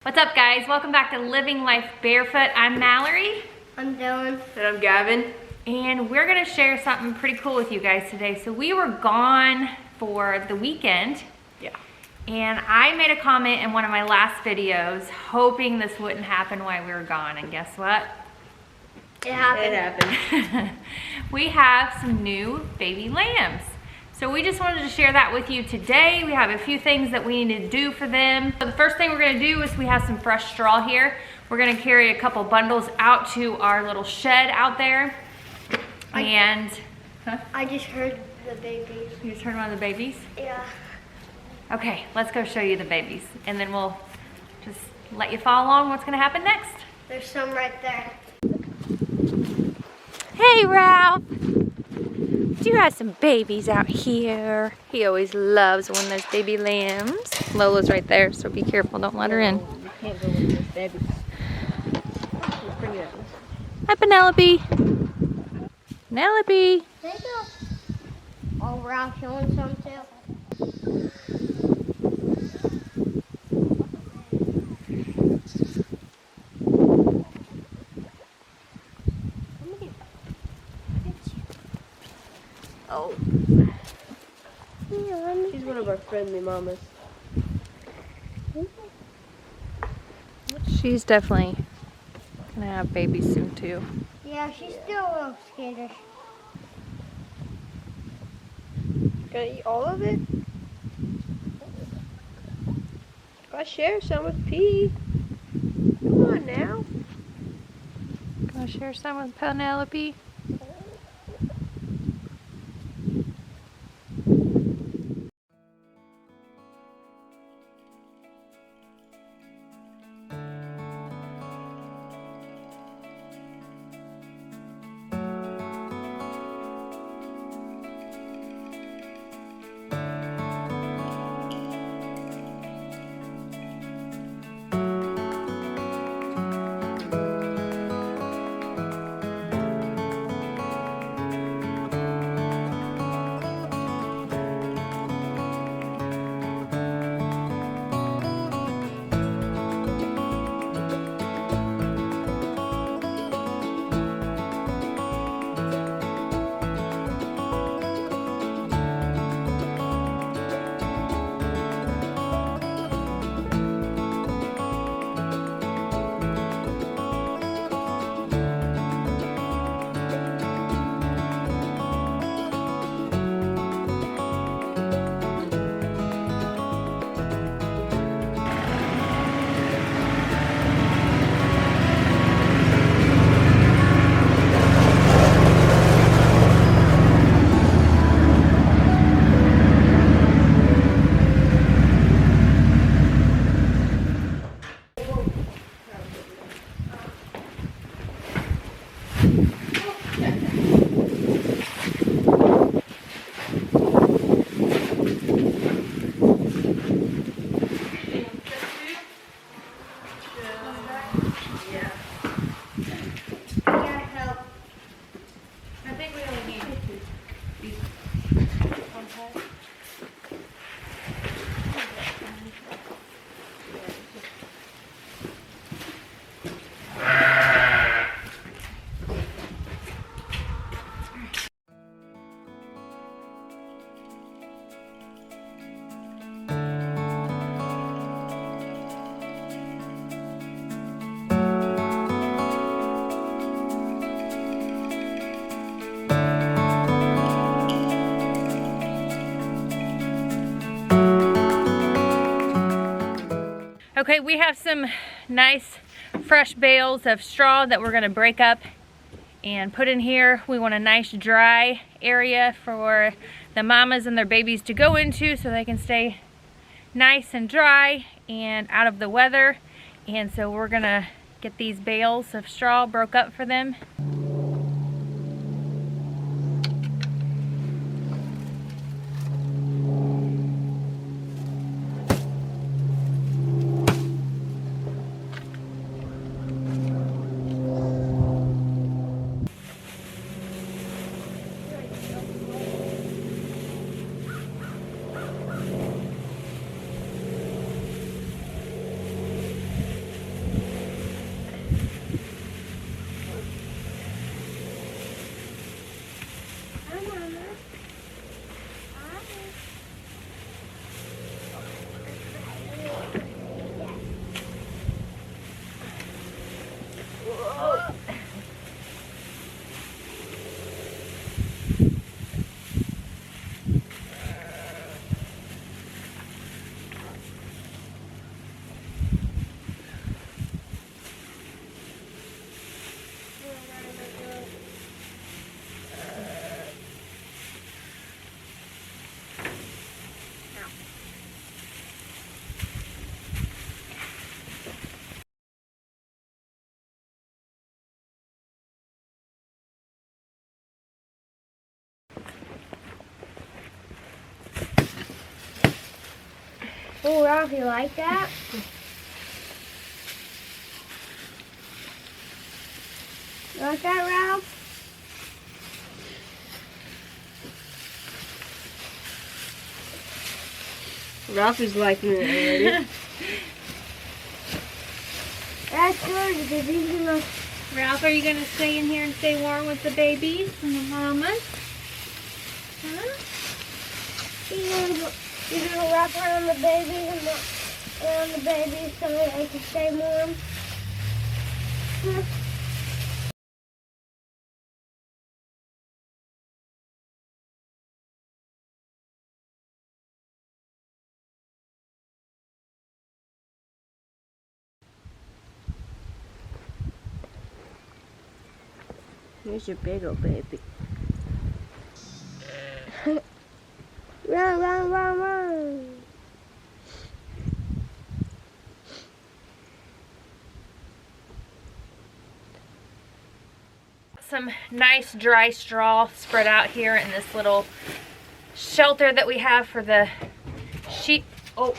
What's up, guys? Welcome back to Living Life Barefoot. I'm Mallory. I'm Dylan. And I'm Gavin. And we're gonna share something pretty cool with you guys today. So we were gone for the weekend. Yeah. And I made a comment in one of my last videos hoping this wouldn't happen while we were gone. And guess what? It happened. It happened. We have some new baby lambs. So we just wanted to share that with you today. We have a few things that we need to do for them. So the first thing we're gonna do is we have some fresh straw here. We're gonna carry a couple bundles out to our little shed out there. I just heard the babies. You just heard one of the babies? Yeah. Okay, let's go show you the babies. And then we'll just let you follow along what's gonna happen next. There's some right there. Hey, Ralph. You have some babies out here. He always loves when there's baby lambs. Lola's right there, so be careful. Don't let her in. You can't go with those babies. Let's bring it out. Hi, Penelope. Penelope. There you go. Oh, Ralph showing some too. Oh. She's one of our friendly mamas. She's definitely gonna have babies soon, too. Yeah, she's still a little skittish. Gonna eat all of it? Gotta share some with P. Come on now. Gonna share some with Penelope? Okay, we have some nice fresh bales of straw that we're gonna break up and put in here. We want a nice dry area for the mamas and their babies to go into so they can stay nice and dry and out of the weather. And so we're gonna get these bales of straw broke up for them. Oh, Ralph, you like that? You like that, Ralph? Ralph is liking it already. That's good because he's gonna. Ralph, are you going to stay in here and stay warm with the babies and the mamas? Huh? He's gonna wrap around the babies and around the babies so they can stay warm. Here's your big old baby. Run, run, run, run. Some nice dry straw spread out here in this little shelter that we have for the sheep. Oh,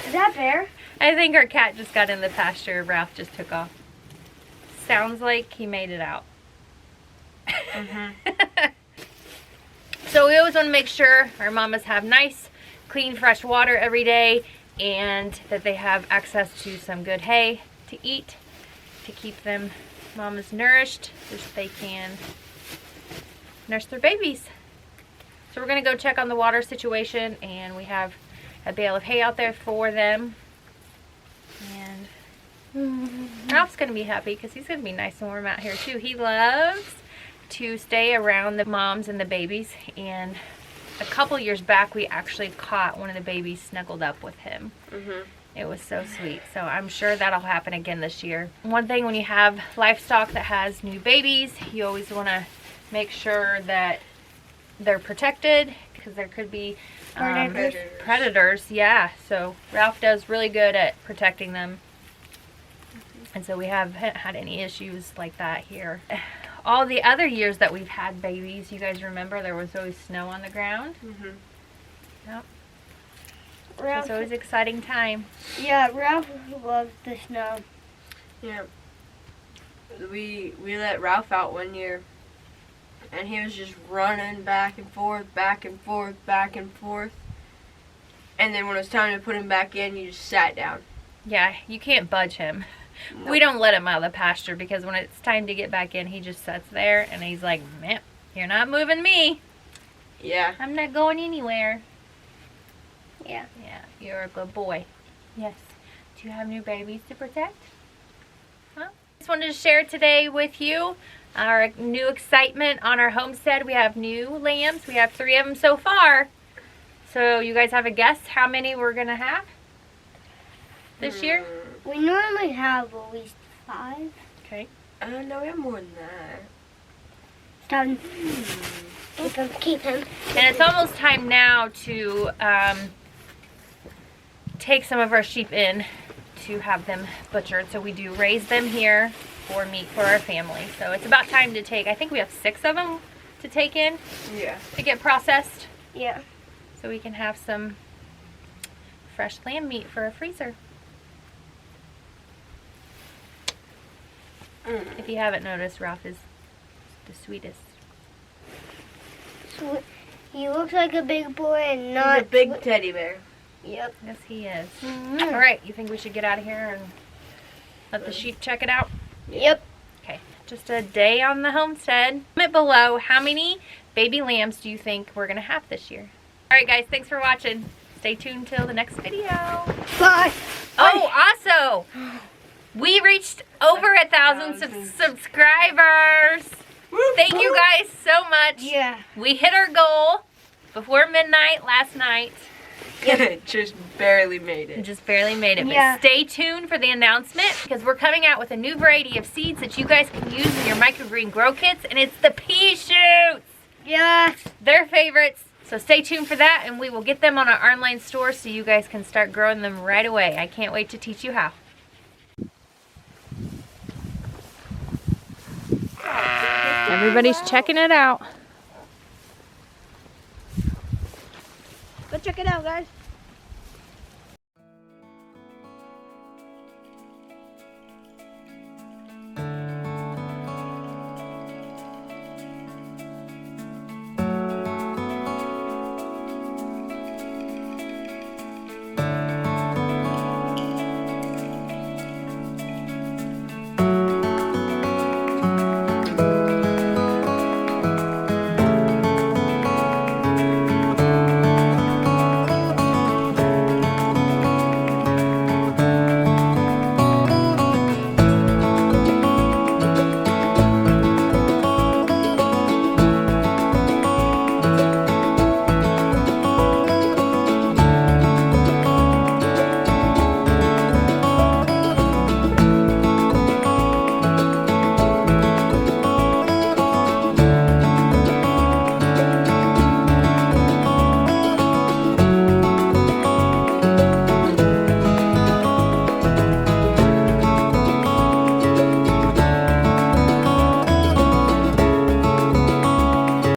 Is that fair? I think our cat just got in the pasture. Ralph just took off. Sounds like he made it out. So we always want to make sure our mamas have nice, clean, fresh water every day and that they have access to some good hay to eat to keep them mamas nourished so that they can nurse their babies. So we're going to go check on the water situation, and we have a bale of hay out there for them. And Ralph's going to be happy because he's going to be nice and warm out here too. He loves to stay around the moms and the babies, and a couple years back we actually caught one of the babies snuggled up with him. It was so sweet. So I'm sure that'll happen again this year. One thing when you have livestock that has new babies, you always want to make sure that they're protected because there could be predators. Yeah, so Ralph does really good at protecting them. And so we haven't had any issues like that here. All the other years that we've had babies, you guys remember there was always snow on the ground? Yep. Ralph, It's always an exciting time. yeah, Ralph loves the snow. Yeah. We let Ralph out one year, and he was just running back and forth, back and forth, back and forth. And then when it was time to put him back in, he just sat down. Yeah, you can't budge him. Nope. We don't let him out of the pasture because when it's time to get back in, he just sits there and he's like, man, you're not moving me. Yeah. I'm not going anywhere. Yeah. Yeah, you're a good boy. Yes. Do you have new babies to protect? Huh? Just wanted to share today with you our new excitement on our homestead. We have new lambs. We have 3 of them so far. So you guys have a guess how many we're going to have this year? We normally have at least 5. Okay. No, we have more than that. 7. Keep him. And it's almost time now to take some of our sheep in to have them butchered. So we do raise them here for meat for our family. So it's about time to take, I think we have 6 of them to take in Yeah. to get processed. Yeah. So we can have some fresh lamb meat for a freezer. If you haven't noticed, Ralph is the sweetest. He looks like a big boy and not He's a big teddy bear. Yep. Yes, he is. All right, you think we should get out of here and let the sheep check it out? Yep. Okay, just a day on the homestead. Comment below how many baby lambs do you think we're going to have this year. All right, guys, thanks for watching. Stay tuned till the next video. Bye. Oh, also, we reached over 1,000 subscribers. Thank you guys so much. Yeah. We hit our goal before midnight last night. Just barely made it. Just barely made it. Yeah. But stay tuned for the announcement because we're coming out with a new variety of seeds that you guys can use in your microgreen grow kits, and it's the pea shoots. Yes. They're favorites. So stay tuned for that, and we will get them on our online store so you guys can start growing them right away. I can't wait to teach you how. Everybody's checking it out. Go check it out, guys.